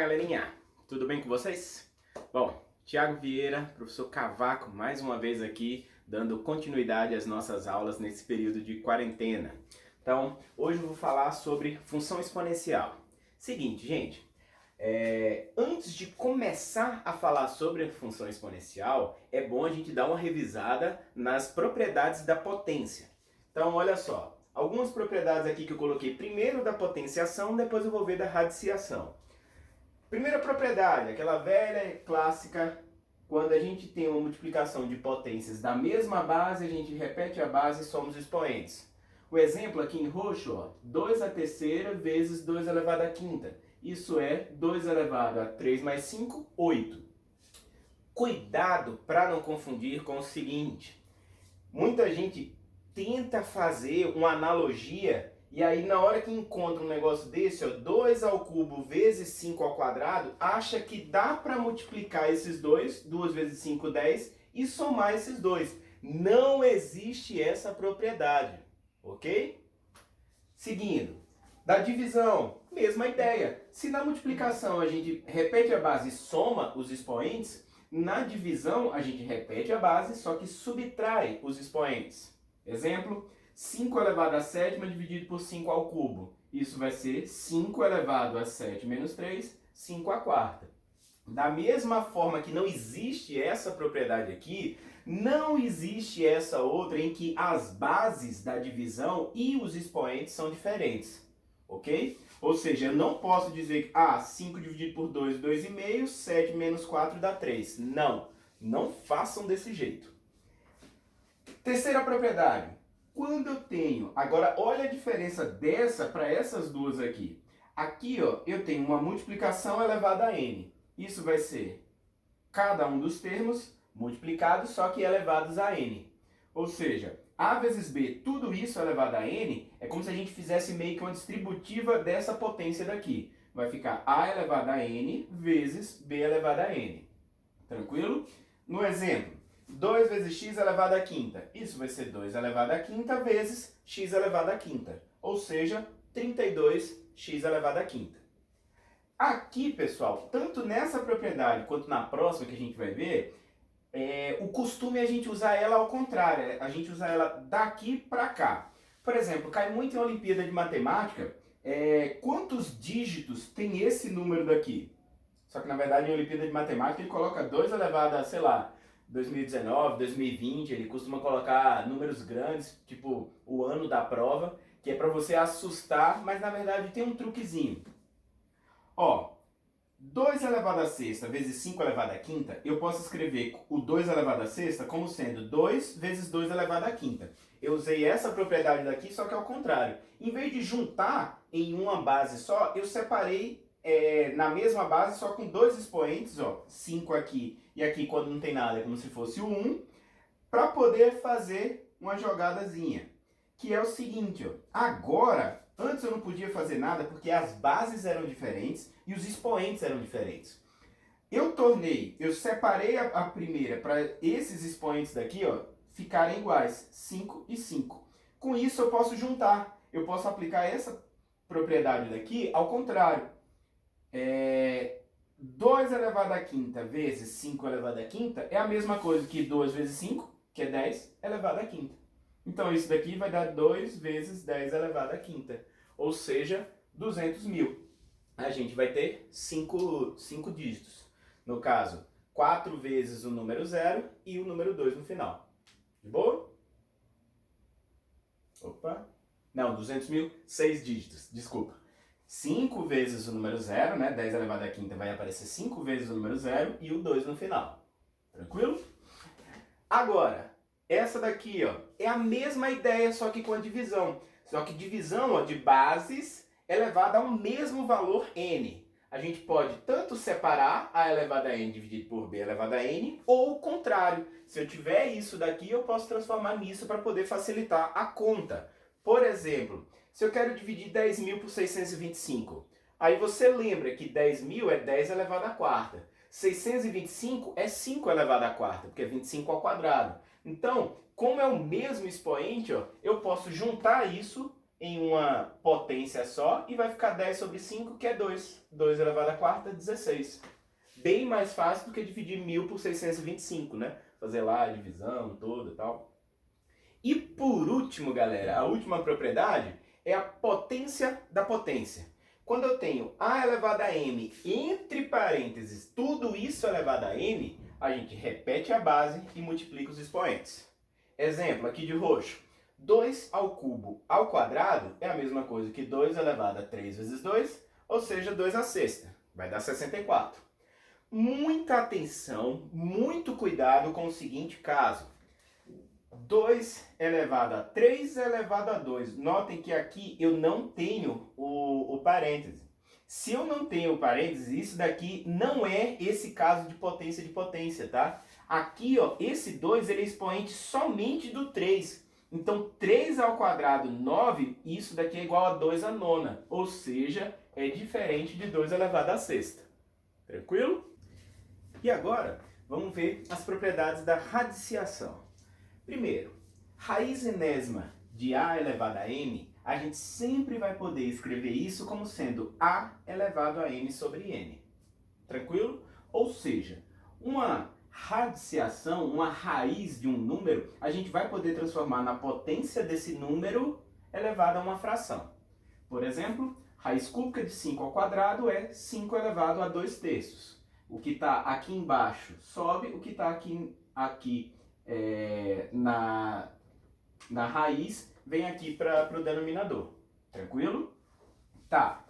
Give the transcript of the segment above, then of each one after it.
galerinha, tudo bem com vocês? Bom, Thiago Vieira, professor Cavaco, mais uma vez aqui, dando continuidade às nossas aulas nesse período de quarentena. Então, hoje eu vou falar sobre função exponencial. Seguinte, gente, antes de começar a falar sobre a função exponencial, é bom a gente dar uma revisada nas propriedades da potência. Então, olha só, algumas propriedades aqui que eu coloquei primeiro da potenciação, depois eu vou ver da radiciação. Primeira propriedade, aquela velha clássica, quando a gente tem uma multiplicação de potências da mesma base, a gente repete a base e soma os expoentes. O exemplo aqui em roxo, ó, 2 à terceira vezes 2 elevado à quinta. Isso é 2 elevado a 3 mais 5, 8. Cuidado para não confundir com o seguinte. Muita gente tenta fazer uma analogia e aí na hora que encontra um negócio desse, ó, 2 ao cubo vezes 5 ao quadrado, acha que dá para multiplicar esses dois, 2 vezes 5, 10, e somar esses dois. Não existe essa propriedade, ok? Seguindo, da divisão, mesma ideia. Se na multiplicação a gente repete a base e soma os expoentes, na divisão a gente repete a base, só que subtrai os expoentes. Exemplo, 5 elevado a sétima dividido por 5 ao cubo. Isso vai ser 5 elevado a 7 menos 3, 5 à quarta. Da mesma forma que não existe essa propriedade aqui, não existe essa outra em que as bases da divisão e os expoentes são diferentes. Ok? Ou seja, eu não posso dizer que 5 dividido por 2, 2,5, 7 menos 4 dá 3. Não, não façam desse jeito. Terceira propriedade. Quando eu tenho, agora olha a diferença dessa para essas duas aqui. Aqui, ó, eu tenho uma multiplicação elevada a n. Isso vai ser cada um dos termos multiplicados, só que elevados a n. Ou seja, a vezes b, tudo isso elevado a n, é como se a gente fizesse meio que uma distributiva dessa potência daqui. Vai ficar a elevado a n vezes b elevado a n. Tranquilo? No exemplo, 2 vezes x elevado à quinta. Isso vai ser 2 elevado à quinta vezes x elevado à quinta. Ou seja, 32x elevado à quinta. Aqui, pessoal, tanto nessa propriedade quanto na próxima que a gente vai ver, o costume é a gente usar ela ao contrário. A gente usa ela daqui para cá. Por exemplo, cai muito em Olimpíada de Matemática, quantos dígitos tem esse número daqui? Só que, na verdade, em Olimpíada de Matemática ele coloca 2 elevado a, sei lá, 2019, 2020, ele costuma colocar números grandes, tipo o ano da prova, que é para você assustar, mas na verdade tem um truquezinho. Ó, 2 elevado a sexta vezes 5 elevado a quinta, eu posso escrever o 2 elevado a sexta como sendo 2 vezes 2 elevado a quinta. Eu usei essa propriedade daqui, só que ao contrário. Em vez de juntar em uma base só, eu separei na mesma base, só com dois expoentes, ó, 5 aqui e aqui quando não tem nada, é como se fosse o 1, para poder fazer uma jogadazinha. Que é o seguinte, ó, agora, antes eu não podia fazer nada porque as bases eram diferentes e os expoentes eram diferentes. Eu separei a primeira para esses expoentes daqui, ó, ficarem iguais, 5 e 5. Com isso eu posso juntar, eu posso aplicar essa propriedade daqui ao contrário. 2 elevado à quinta vezes 5 elevado à quinta é a mesma coisa que 2 vezes 5, que é 10 elevado à quinta. Então isso daqui vai dar 2 vezes 10 elevado à quinta, ou seja, 200 mil. A gente vai ter 5 dígitos. No caso, 4 vezes o número 0 e o número 2 no final. De boa? Opa! Não, 200 mil, 6 dígitos, desculpa. 5 vezes o número 0, né? 10 elevado à quinta vai aparecer 5 vezes o número 0 e o 2 no final. Tranquilo? Agora, essa daqui, ó, é a mesma ideia, só que com a divisão. Só que divisão, ó, de bases elevada ao mesmo valor n. A gente pode tanto separar a elevado a n dividido por b elevado a n, ou o contrário. Se eu tiver isso daqui, eu posso transformar nisso para poder facilitar a conta. Por exemplo, se eu quero dividir 10.000 por 625, aí você lembra que 10.000 é 10 elevado à quarta. 625 é 5 elevado à quarta, porque é 25 ao quadrado. Então, como é o mesmo expoente, ó, eu posso juntar isso em uma potência só e vai ficar 10 sobre 5, que é 2. 2 elevado à quarta, 16. Bem mais fácil do que dividir 1000 por 625, né? Fazer lá a divisão toda e tal. E por último, galera, a última propriedade é a potência da potência. Quando eu tenho a elevado a m entre parênteses, tudo isso elevado a m, a gente repete a base e multiplica os expoentes. Exemplo aqui de roxo. 2 ao cubo ao quadrado é a mesma coisa que 2 elevado a 3 vezes 2, ou seja, 2 à sexta. Vai dar 64. Muita atenção, muito cuidado com o seguinte caso. 2 elevado a 3 elevado a 2. Notem que aqui eu não tenho o parêntese. Se eu não tenho o parêntese, isso daqui não é esse caso de potência, tá? Aqui, ó, esse 2 ele é expoente somente do 3. Então, 3 ao quadrado, 9, isso daqui é igual a 2 à nona. Ou seja, é diferente de 2 elevado à sexta. Tranquilo? E agora, vamos ver as propriedades da radiciação. Primeiro, raiz enésima de a elevado a m, a gente sempre vai poder escrever isso como sendo a elevado a m sobre n. Tranquilo? Ou seja, uma radiciação, uma raiz de um número, a gente vai poder transformar na potência desse número elevado a uma fração. Por exemplo, raiz cúbica de 5 ao quadrado é 5 elevado a 2 terços. O que está aqui embaixo sobe, o que está aqui na raiz vem aqui para o denominador. Tranquilo? Tá.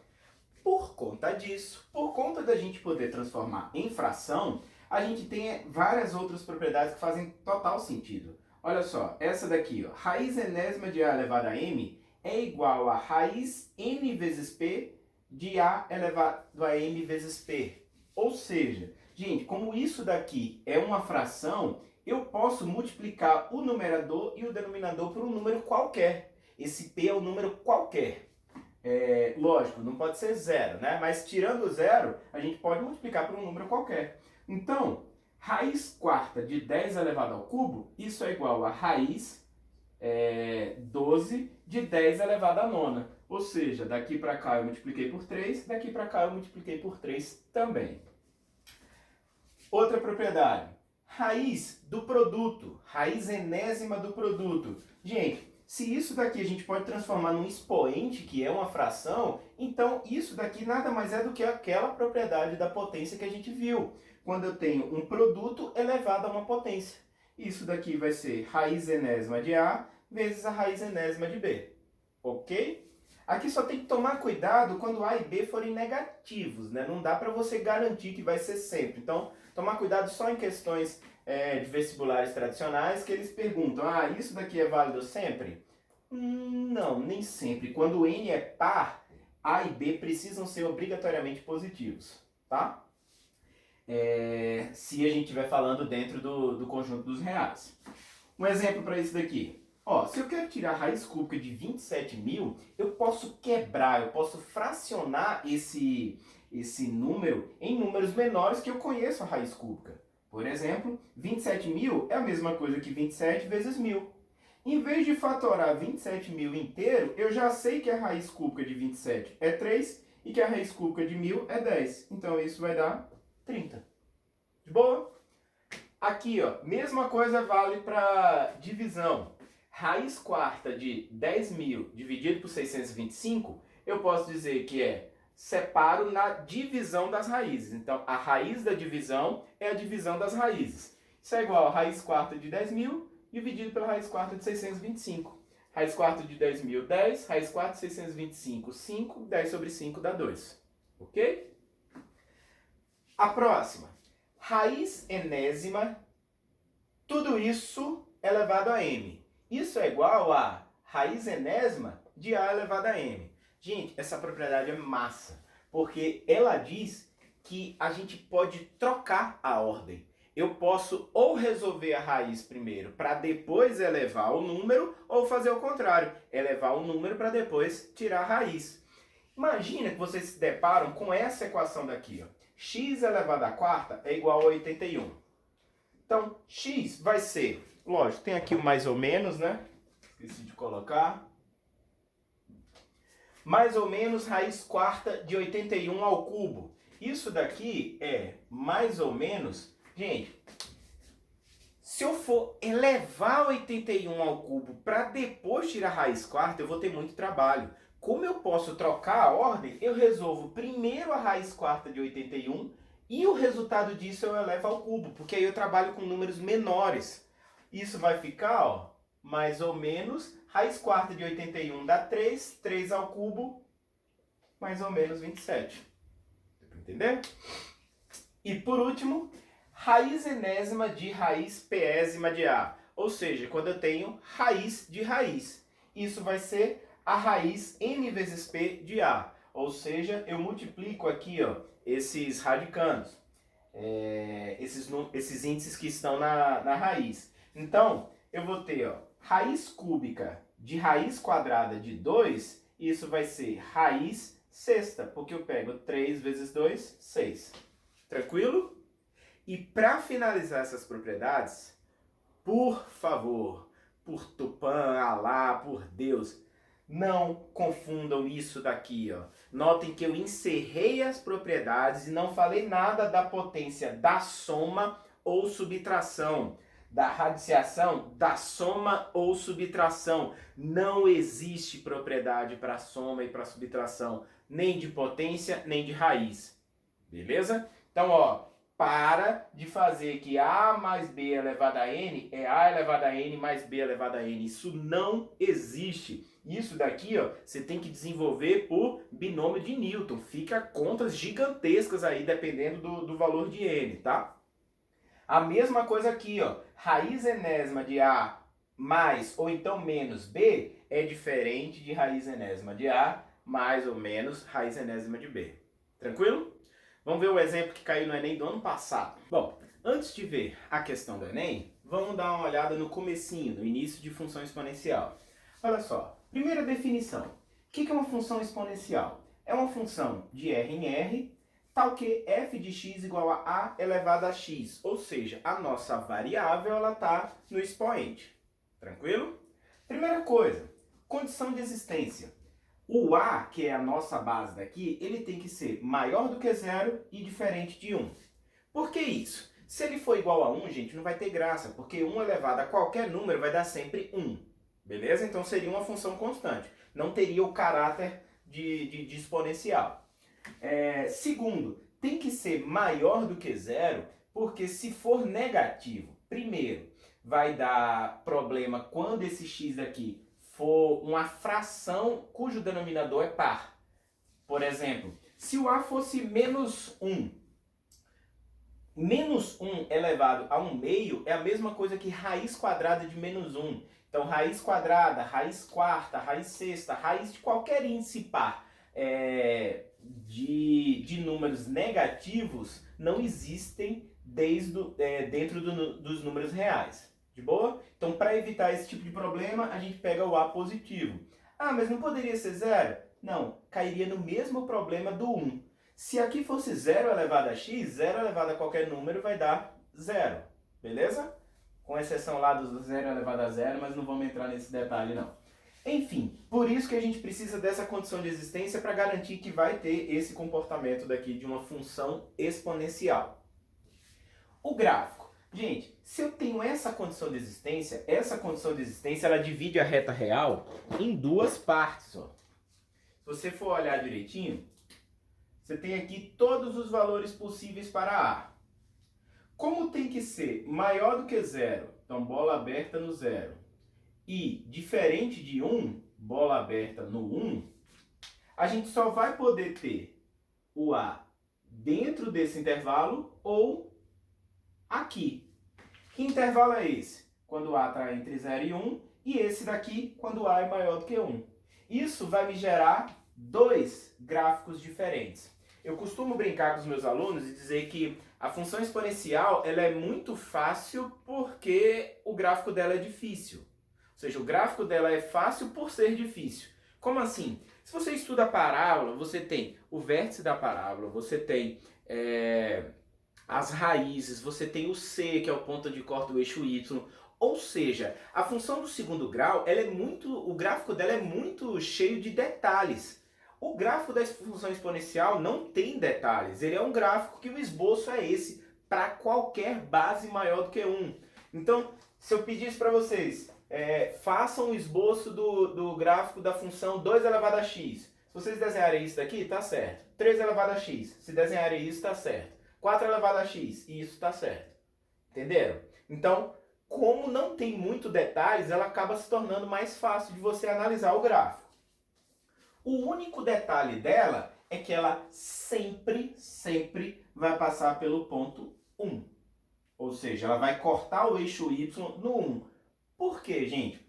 Por conta disso, por conta da gente poder transformar em fração, a gente tem várias outras propriedades que fazem total sentido. Olha só, essa daqui, ó, raiz enésima de a elevado a m é igual a raiz n vezes p de a elevado a m vezes p. Ou seja, gente, como isso daqui é uma fração, eu posso multiplicar o numerador e o denominador por um número qualquer. Esse p é um número qualquer. Lógico, não pode ser zero, né? Mas tirando o zero, a gente pode multiplicar por um número qualquer. Então, raiz quarta de 10 elevado ao cubo, isso é igual a raiz 12 de 10 elevado à nona. Ou seja, daqui para cá eu multipliquei por 3, daqui para cá eu multipliquei por 3 também. Outra propriedade, raiz do produto, raiz enésima do produto. Gente, se isso daqui a gente pode transformar num expoente, que é uma fração, então isso daqui nada mais é do que aquela propriedade da potência que a gente viu. Quando eu tenho um produto elevado a uma potência. Isso daqui vai ser raiz enésima de A vezes a raiz enésima de B. Ok? Aqui só tem que tomar cuidado quando A e B forem negativos, né? Não dá para você garantir que vai ser sempre. Então, tomar cuidado só em questões de vestibulares tradicionais que eles perguntam, isso daqui é válido sempre? Não, nem sempre. Quando N é par, A e B precisam ser obrigatoriamente positivos, tá? Se a gente estiver falando dentro do conjunto dos reais. Um exemplo para isso daqui. Ó, se eu quero tirar a raiz cúbica de 27.000, eu posso quebrar, eu posso fracionar esse número em números menores que eu conheço a raiz cúbica. Por exemplo, 27.000 é a mesma coisa que 27 vezes 1.000. Em vez de fatorar 27.000 inteiro, eu já sei que a raiz cúbica de 27 é 3 e que a raiz cúbica de 1.000 é 10. Então isso vai dar 30. De boa? Aqui, ó, mesma coisa vale para divisão. Raiz quarta de 10.000 dividido por 625, eu posso dizer que separo na divisão das raízes. Então, a raiz da divisão é a divisão das raízes. Isso é igual a raiz quarta de 10.000 dividido pela raiz quarta de 625. Raiz quarta de 10.000, 10. Raiz quarta de 625, 5. 10 sobre 5 dá 2. Ok? A próxima. Raiz enésima, tudo isso elevado a m. Isso é igual a raiz enésima de a elevado a m. Gente, essa propriedade é massa, porque ela diz que a gente pode trocar a ordem. Eu posso ou resolver a raiz primeiro para depois elevar o número, ou fazer o contrário, elevar o número para depois tirar a raiz. Imagina que vocês se deparam com essa equação daqui, ó. X elevado à quarta é igual a 81. Então, x vai ser, lógico, tem aqui o mais ou menos, né? Esqueci de colocar. Mais ou menos raiz quarta de 81 ao cubo. Isso daqui é mais ou menos... Gente, se eu for elevar 81 ao cubo para depois tirar a raiz quarta, eu vou ter muito trabalho. Como eu posso trocar a ordem, eu resolvo primeiro a raiz quarta de 81 e o resultado disso eu elevo ao cubo, porque aí eu trabalho com números menores. Isso vai ficar, ó, mais ou menos, raiz quarta de 81 dá 3, 3 ao cubo, mais ou menos 27. Deu para entender? E por último, raiz enésima de raiz pésima de A. Ou seja, quando eu tenho raiz de raiz. Isso vai ser a raiz n vezes p de A. Ou seja, eu multiplico aqui, ó, esses radicanos, esses índices que estão na raiz. Então, eu vou ter, ó, raiz cúbica de raiz quadrada de 2, isso vai ser raiz sexta, porque eu pego 3 vezes 2, 6. Tranquilo? E para finalizar essas propriedades, por favor, por Tupã, Alá, por Deus, não confundam isso daqui, ó. Notem que eu encerrei as propriedades e não falei nada da potência da soma ou subtração, da radiciação, da soma ou subtração. Não existe propriedade para soma e para subtração, nem de potência, nem de raiz. Beleza? Então, ó, para de fazer que A mais B elevado a N é A elevado a N mais B elevado a N. Isso não existe. Isso daqui, ó, você tem que desenvolver por binômio de Newton. Fica contas gigantescas aí, dependendo do valor de N, tá? A mesma coisa aqui, ó. Raiz enésima de A mais ou então menos B é diferente de raiz enésima de A mais ou menos raiz enésima de B. Tranquilo? Vamos ver o exemplo que caiu no Enem do ano passado. Bom, antes de ver a questão do Enem, vamos dar uma olhada no comecinho, no início de função exponencial. Olha só, primeira definição. O que é uma função exponencial? É uma função de R em R, tal que f de x igual a elevado a x. Ou seja, a nossa variável está no expoente. Tranquilo? Primeira coisa, condição de existência. O A, que é a nossa base daqui, ele tem que ser maior do que 0 e diferente de 1. Por que isso? Se ele for igual a 1, gente, não vai ter graça, porque 1 elevado a qualquer número vai dar sempre 1. Beleza? Então seria uma função constante. Não teria o caráter de exponencial. Segundo, tem que ser maior do que 0, porque se for negativo, primeiro, vai dar problema quando esse x aqui for uma fração cujo denominador é par. Por exemplo, se o A fosse menos 1, menos 1 elevado a 1 meio é a mesma coisa que raiz quadrada de menos 1. Então, raiz quadrada, raiz quarta, raiz sexta, raiz de qualquer índice par de números negativos não existem dentro dos números reais. De boa? Então, para evitar esse tipo de problema, a gente pega o A positivo. Ah, mas não poderia ser 0? Não, cairia no mesmo problema do 1. Se aqui fosse 0 elevado a x, 0 elevado a qualquer número vai dar 0. Beleza? Com exceção lá do 0 elevado a 0, mas não vamos entrar nesse detalhe não. Enfim, por isso que a gente precisa dessa condição de existência para garantir que vai ter esse comportamento daqui de uma função exponencial. O gráfico. Gente, se eu tenho essa condição de existência ela divide a reta real em duas partes. Ó. Se você for olhar direitinho, você tem aqui todos os valores possíveis para A. Como tem que ser maior do que 0, então bola aberta no 0, e diferente de 1, bola aberta no 1, a gente só vai poder ter o A dentro desse intervalo ou aqui. Que intervalo é esse? Quando A está entre 0 e 1, e esse daqui quando A é maior do que 1. Isso vai me gerar dois gráficos diferentes. Eu costumo brincar com os meus alunos e dizer que a função exponencial ela é muito fácil porque o gráfico dela é difícil. Ou seja, o gráfico dela é fácil por ser difícil. Como assim? Se você estuda a parábola, você tem o vértice da parábola, você tem as raízes, você tem o C, que é o ponto de corte do eixo Y. Ou seja, a função do segundo grau, o gráfico dela é muito cheio de detalhes. O gráfico da função exponencial não tem detalhes, ele é um gráfico que o esboço é esse, para qualquer base maior do que 1. Então, se eu pedisse para vocês, façam o esboço do gráfico da função 2 elevado a x. Se vocês desenharem isso daqui, tá certo. 3 elevado a x, se desenharem isso, tá certo. 4 elevado a x, e isso tá certo. Entenderam? Então, como não tem muito detalhes, ela acaba se tornando mais fácil de você analisar o gráfico. O único detalhe dela é que ela sempre vai passar pelo ponto 1. Ou seja, ela vai cortar o eixo y no 1. Por quê, gente?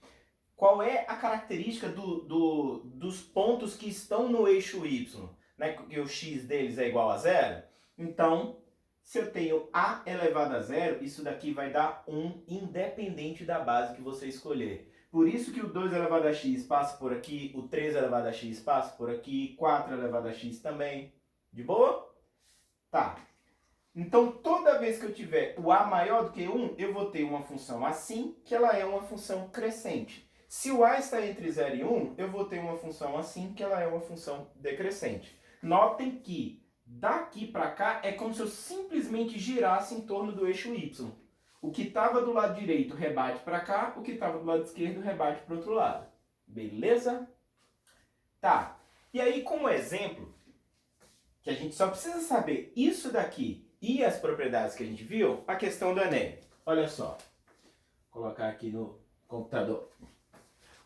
Qual é a característica dos pontos que estão no eixo y? Né? Que o x deles é igual a 0. Então, se eu tenho a elevado a 0, isso daqui vai dar 1 independente da base que você escolher. Por isso que o 2 elevado a x passa por aqui, o 3 elevado a x passa por aqui, 4 elevado a x também. De boa? Tá. Então, toda vez que eu tiver o a maior do que 1, eu vou ter uma função assim, que ela é uma função crescente. Se o a está entre 0 e 1, eu vou ter uma função assim, que ela é uma função decrescente. Notem que daqui para cá é como se eu simplesmente girasse em torno do eixo y. O que estava do lado direito rebate para cá, o que estava do lado esquerdo rebate para o outro lado. Beleza? Tá. E aí, como exemplo, que a gente só precisa saber isso daqui e as propriedades que a gente viu, a questão do Enem. Olha só. Vou colocar aqui no computador.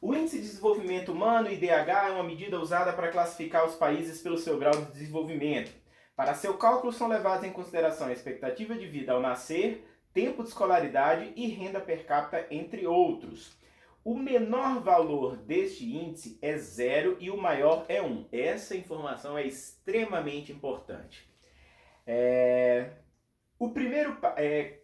O Índice de Desenvolvimento Humano, IDH, é uma medida usada para classificar os países pelo seu grau de desenvolvimento. Para seu cálculo são levados em consideração a expectativa de vida ao nascer, tempo de escolaridade e renda per capita, entre outros. O menor valor deste índice é 0 e o maior é 1. Essa informação é extremamente importante.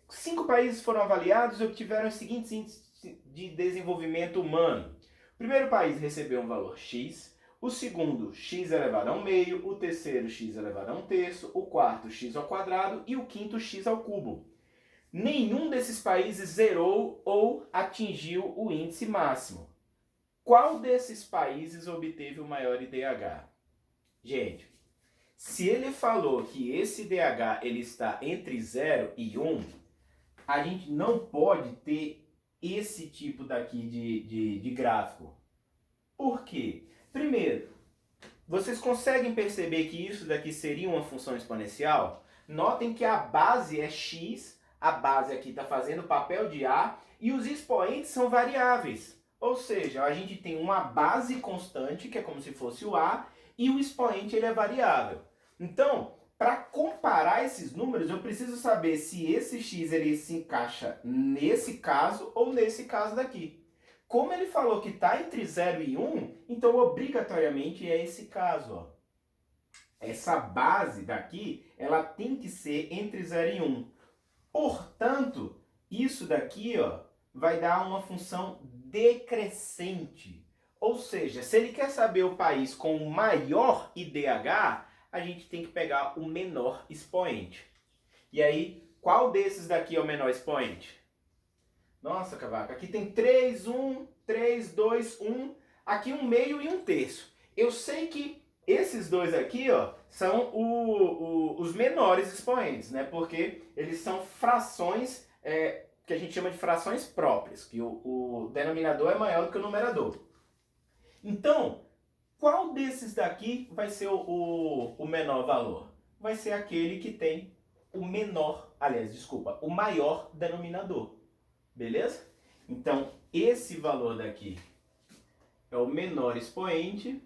5 países foram avaliados e obtiveram os seguintes índices de desenvolvimento humano. O primeiro país recebeu um valor x, o segundo x elevado a 1/2, o terceiro x elevado a 1/3, o quarto x ao quadrado e o quinto x ao cubo. Nenhum desses países zerou ou atingiu o índice máximo. Qual desses países obteve o maior IDH? Gente, se ele falou que esse IDH ele está entre 0 e 1, a gente não pode ter esse tipo daqui de gráfico. Por quê? Primeiro, vocês conseguem perceber que isso daqui seria uma função exponencial? Notem que a base é x, a base aqui está fazendo o papel de a, e os expoentes são variáveis. Ou seja, a gente tem uma base constante, que é como se fosse o a, e o expoente ele é variável. Então, para comparar esses números, eu preciso saber se esse x ele se encaixa nesse caso ou nesse caso daqui. Como ele falou que está entre 0 e 1, então obrigatoriamente é esse caso. Ó. Essa base daqui, ela tem que ser entre 0 e 1. Portanto, isso daqui ó, vai dar uma função decrescente. Ou seja, se ele quer saber o país com o maior IDH, a gente tem que pegar o menor expoente. E aí, qual desses daqui é o menor expoente? Nossa, Cavaco, aqui tem 3, 1, 3, 2, 1, aqui 1/2 e 1/3. Eu sei que esses dois aqui ó, são os menores expoentes, né? Porque eles são frações que a gente chama de frações próprias, que o denominador é maior do que o numerador. Então, qual desses daqui vai ser o menor valor? Vai ser aquele que tem o o maior denominador. Beleza? Então, esse valor daqui é o menor expoente.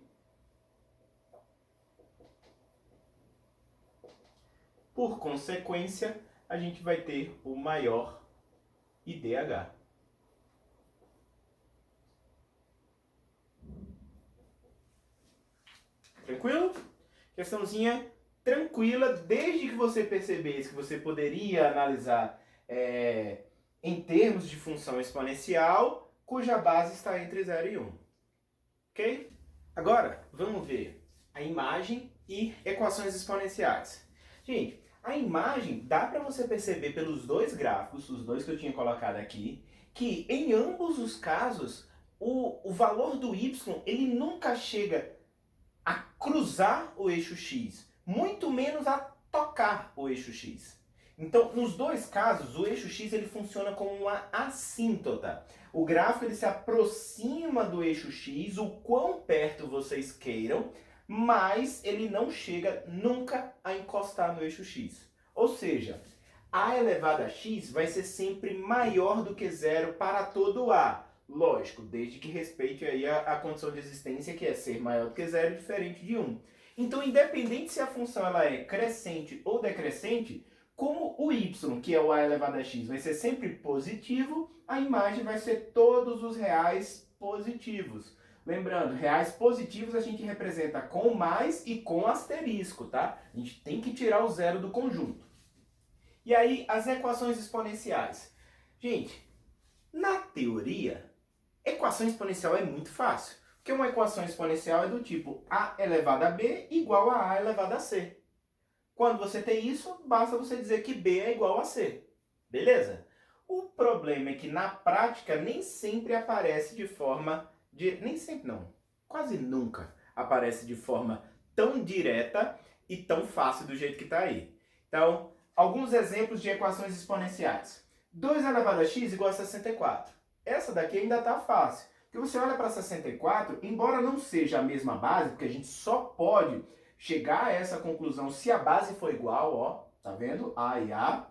Por consequência, a gente vai ter o maior IDH. Tranquilo? Questãozinha tranquila, desde que você percebesse que você poderia analisar em termos de função exponencial, cuja base está entre 0 e 1. Ok? Agora, vamos ver a imagem e equações exponenciais. Gente, a imagem dá para você perceber pelos dois gráficos, os dois que eu tinha colocado aqui, que em ambos os casos, o valor do y ele nunca chega a cruzar o eixo X, muito menos a tocar o eixo X. Então, nos dois casos, o eixo X ele funciona como uma assíntota. O gráfico ele se aproxima do eixo X, o quão perto vocês queiram, mas ele não chega nunca a encostar no eixo X. Ou seja, a elevado a x vai ser sempre maior do que zero para todo A. Lógico, desde que respeite aí a condição de existência, que é ser maior do que zero, diferente de 1. Então, independente se a função ela é crescente ou decrescente, como o y, que é o a elevado a x, vai ser sempre positivo, a imagem vai ser todos os reais positivos. Lembrando, reais positivos a gente representa com mais e com asterisco, tá? A gente tem que tirar o zero do conjunto. E aí, as equações exponenciais. Gente, na teoria, equação exponencial é muito fácil. Porque uma equação exponencial é do tipo a elevado a b igual a elevado a c. Quando você tem isso, basta você dizer que b é igual a c. Beleza? O problema é que na prática nem sempre aparece de forma... Nem sempre não. Quase nunca aparece de forma tão direta e tão fácil do jeito que está aí. Então, alguns exemplos de equações exponenciais. 2 elevado a x igual a 64. Essa daqui ainda está fácil. Porque você olha para 64, embora não seja a mesma base, porque a gente só pode chegar a essa conclusão se a base for igual, ó, tá vendo? A e A.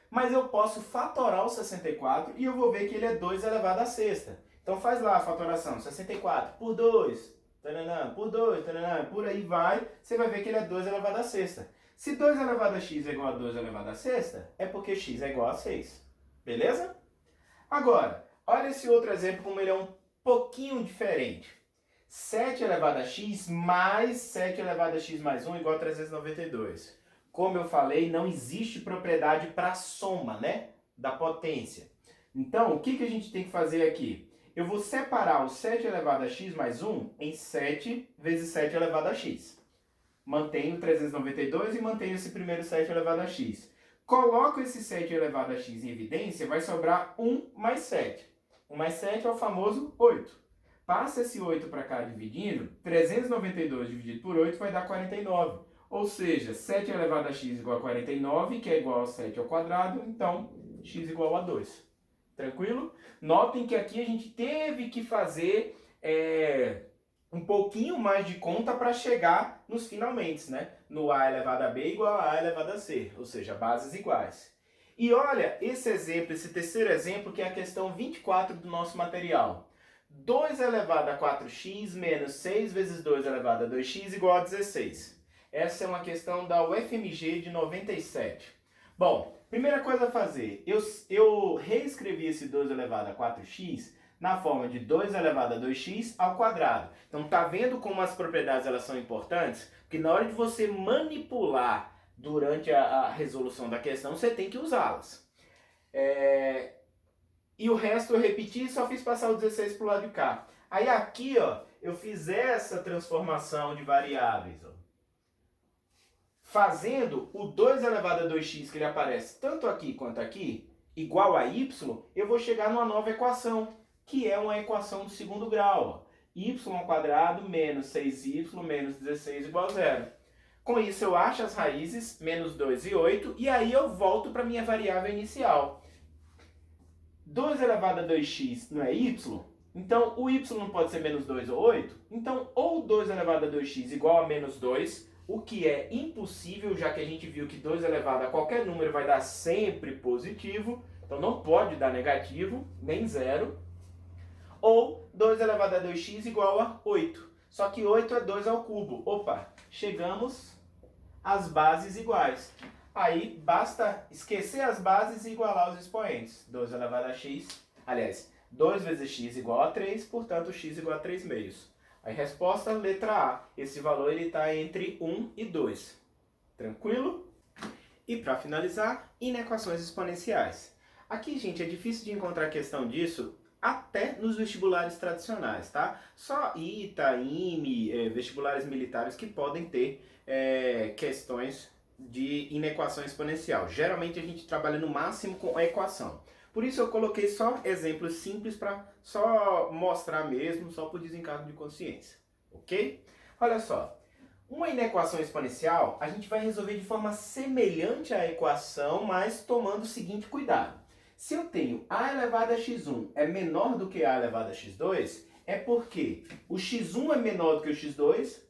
Mas eu posso fatorar o 64 e eu vou ver que ele é 2 elevado a sexta. Então faz lá a fatoração, 64 por 2, taranã, por 2, taranã, por aí vai, você vai ver que ele é 2 elevado a sexta. Se 2 elevado a x é igual a 2 elevado a sexta, é porque x é igual a 6. Beleza? Agora, olha esse outro exemplo como ele é um pouquinho diferente. 7 elevado a x mais 7 elevado a x mais 1 igual a 392. Como eu falei, não existe propriedade para soma, né, da potência. Então, o que a gente tem que fazer aqui? Eu vou separar o 7 elevado a x mais 1 em 7 vezes 7 elevado a x. Mantenho 392 e mantenho esse primeiro 7 elevado a x. Coloco esse 7 elevado a x em evidência, vai sobrar 1 mais 7. 1 mais 7 é o famoso 8. Passa esse 8 para cá dividindo, 392 dividido por 8 vai dar 49. Ou seja, 7 elevado a x igual a 49, que é igual a 7 ao quadrado, então x igual a 2. Tranquilo? Notem que aqui a gente teve que fazer um pouquinho mais de conta para chegar nos finalmente, né? No a elevado a b igual a elevado a c, ou seja, bases iguais. E olha esse exemplo, esse terceiro exemplo, que é a questão 24 do nosso material. 2 elevado a 4x menos 6 vezes 2 elevado a 2x igual a 16. Essa é uma questão da UFMG de 97. Bom, primeira coisa a fazer, eu reescrevi esse 2 elevado a 4x na forma de 2 elevado a 2x ao quadrado. Então tá vendo como as propriedades elas são importantes? Porque na hora de você manipular durante a resolução da questão, você tem que usá-las. E o resto eu repeti e só fiz passar o 16 para o lado de cá. Aí aqui, ó, eu fiz essa transformação de variáveis, ó. Fazendo o 2 elevado a 2x, que ele aparece tanto aqui quanto aqui, igual a y, eu vou chegar numa nova equação, que é uma equação do segundo grau. Ó. Y² menos 6y menos 16 igual a 0. Com isso eu acho as raízes, menos 2 e 8, e aí eu volto para a minha variável inicial. 2 elevado a 2x não é y? Então o y não pode ser menos 2 ou 8? Então ou 2 elevado a 2x igual a menos 2, o que é impossível, já que a gente viu que 2 elevado a qualquer número vai dar sempre positivo, então não pode dar negativo, nem zero. Ou 2 elevado a 2x igual a 8. Só que 8 é 2 ao cubo. Opa, chegamos às bases iguais. Aí basta esquecer as bases e igualar os expoentes. 2 elevado a x, aliás, 2 vezes x igual a 3, portanto x igual a 3 meios. Aí resposta, letra A. Esse valor está entre 1 e 2. Tranquilo? E para finalizar, inequações exponenciais. Aqui, gente, é difícil de encontrar questão disso até nos vestibulares tradicionais, tá? Só ITA, IME, vestibulares militares que podem ter questões de inequação exponencial. Geralmente a gente trabalha no máximo com a equação. Por isso eu coloquei só exemplos simples para só mostrar mesmo, só por desencargo de consciência, ok? Olha só, uma inequação exponencial a gente vai resolver de forma semelhante à equação, mas tomando o seguinte cuidado. Se eu tenho a elevado a x1 é menor do que a elevado a x2, é porque o x1 é menor do que o x2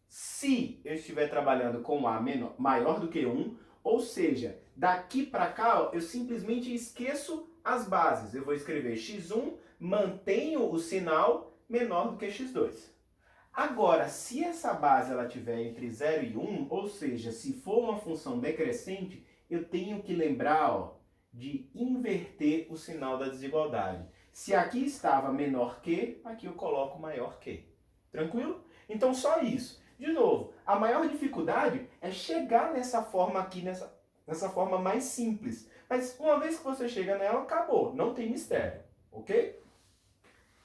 se eu estiver trabalhando com a maior do que 1, ou seja, daqui para cá eu simplesmente esqueço as bases. Eu vou escrever x1, mantenho o sinal menor do que x2. Agora, se essa base ela tiver entre 0 e 1, ou seja, se for uma função decrescente, eu tenho que lembrar de inverter o sinal da desigualdade. Se aqui estava menor que, aqui eu coloco maior que. Tranquilo? Então só isso. De novo, a maior dificuldade é chegar nessa forma aqui, nessa forma mais simples. Mas uma vez que você chega nela, acabou. Não tem mistério. Ok?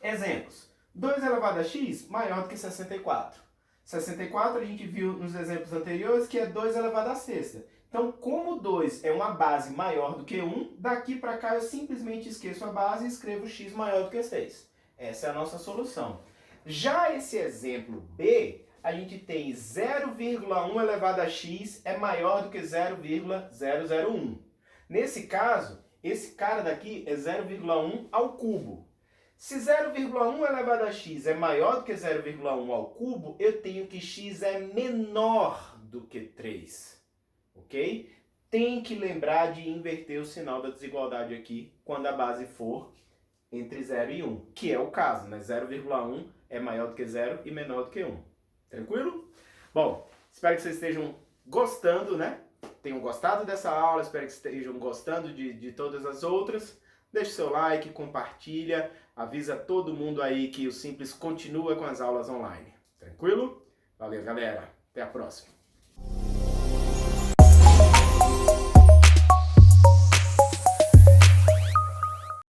Exemplos. 2 elevado a x maior do que 64. 64 a gente viu nos exemplos anteriores que é 2 elevado a sexta. Então, como 2 é uma base maior do que 1, daqui para cá eu simplesmente esqueço a base e escrevo x maior do que 6. Essa é a nossa solução. Já esse exemplo B, a gente tem 0,1 elevado a x é maior do que 0,001. Nesse caso, esse cara daqui é 0,1 ao cubo. Se 0,1 elevado a x é maior do que 0,1 ao cubo, eu tenho que x é menor do que 3. Ok? Tem que lembrar de inverter o sinal da desigualdade aqui quando a base for entre 0 e 1, que é o caso, né? 0,1 é maior do que 0 e menor do que 1. Tranquilo? Bom, espero que vocês estejam gostando, né? Tenham gostado dessa aula, espero que estejam gostando de todas as outras. Deixe seu like, compartilha, avisa todo mundo aí que o Simples continua com as aulas online. Tranquilo? Valeu, galera. Até a próxima.